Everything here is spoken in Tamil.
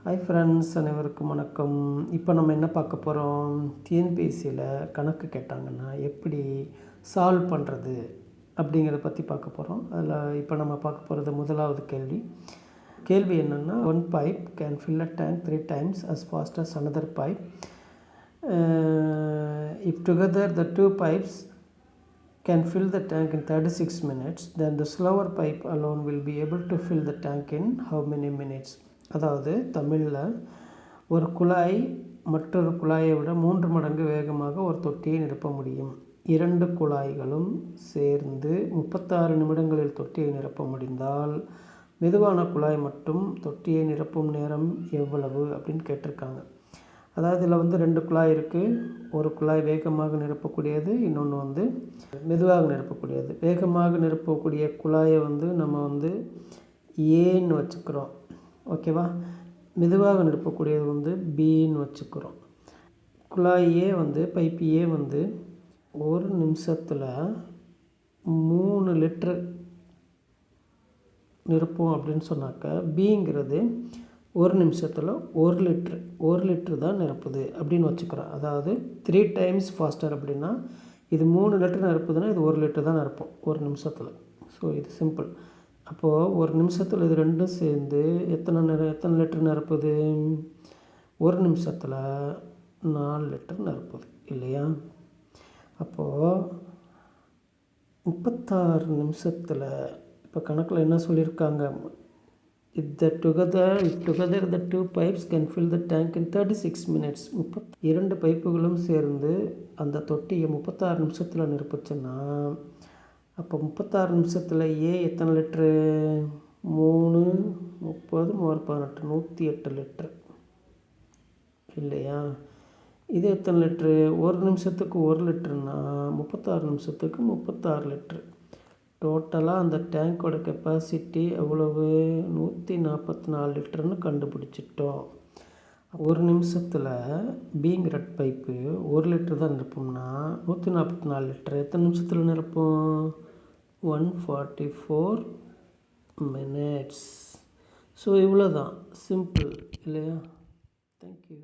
ஹாய் ஃப்ரெண்ட்ஸ், அனைவருக்கும் வணக்கம். இப்போ நம்ம என்ன பார்க்க போகிறோம்? டிஎன்பிஎஸ்சியில் கணக்கு கேட்டாங்கன்னா எப்படி சால்வ் பண்ணுறது அப்படிங்கிறத பற்றி பார்க்க போகிறோம். அதில் இப்போ நம்ம பார்க்க போகிறது முதலாவது கேள்வி என்னென்னா, one pipe can fill a tank 3 times as fast as another pipe. If together the two pipes can fill the tank in 36 minutes, then the slower pipe alone will be able to fill the tank in how many minutes? அதாவது தமிழில், ஒரு குழாய் மற்றொரு குழாயை விட 3 மடங்கு வேகமாக ஒரு தொட்டியை நிரப்ப முடியும். 2 குழாய்களும் சேர்ந்து 36 நிமிடங்களில் தொட்டியை நிரப்ப முடிந்தால் மெதுவான குழாய் மட்டும் தொட்டியை நிரப்பும் நேரம் எவ்வளவு அப்படின்னு கேட்டிருக்காங்க. அதாவது இதில் 2 குழாய் இருக்குது. ஒரு குழாய் வேகமாக நிரப்பக்கூடியது, இன்னொன்று மெதுவாக நிரப்பக்கூடியது. வேகமாக நிரப்பக்கூடிய குழாயை நம்ம ஏன்னு வச்சுக்கிறோம், ஓகேவா? மெதுவாக நிரப்பக்கூடியது பின்னு வச்சுக்கிறோம். குழாய் பைப் ஏ 1 நிமிஷத்தில் 3 லிட்ரு நிரப்போம் அப்படின்னு சொன்னாக்கா, பிங்கிறது 1 நிமிஷத்தில் 1 லிட்ரு தான் நிரப்புது அப்படின்னு வச்சுக்கிறோம். அதாவது 3 times faster அப்படின்னா இது 3 லிட்டர் நிரப்புதுன்னா இது 1 லிட்டர் தான் நிரப்போம் 1 நிமிஷத்தில். ஸோ இது சிம்பிள். அப்போது 1 நிமிஷத்தில் இது ரெண்டும் சேர்ந்து எத்தனை லிட்டர் நிரப்புது? 1 நிமிஷத்தில் 4 லிட்டர் நிரப்புது இல்லையா? அப்போது 36 நிமிஷத்தில் இப்போ கணக்கில் என்ன சொல்லியிருக்காங்க? If together the two pipes can fill the tank in 36 minutes. 2 பைப்புகளும் சேர்ந்து அந்த தொட்டியை 36 நிமிஷத்தில் நிரப்புச்சுன்னா, அப்போ 36 நிமிஷத்தில் ஏ எத்தனை லிட்ரு? 3 30 18 108 லிட்ரு இல்லையா? இது எத்தனை லிட்ரு? 1 நிமிஷத்துக்கு 1 லிட்டருன்னா 36 நிமிஷத்துக்கு 36 லிட்ரு. டோட்டலாக அந்த டேங்கோட கெப்பாசிட்டி எவ்வளவு? 144 லிட்டர்னு கண்டுபிடிச்சிட்டோம். 1 நிமிஷத்தில் பிங்கிற பைப்பு 1 லிட்டர் தான் நிரப்போம்னா 144 லிட்டர் எத்தனை நிமிஷத்தில் நிரப்போம்? 144 minutes. ஸோ இவ்வளோ தான், சிம்பிள் இல்லையா? தேங்க்யூ.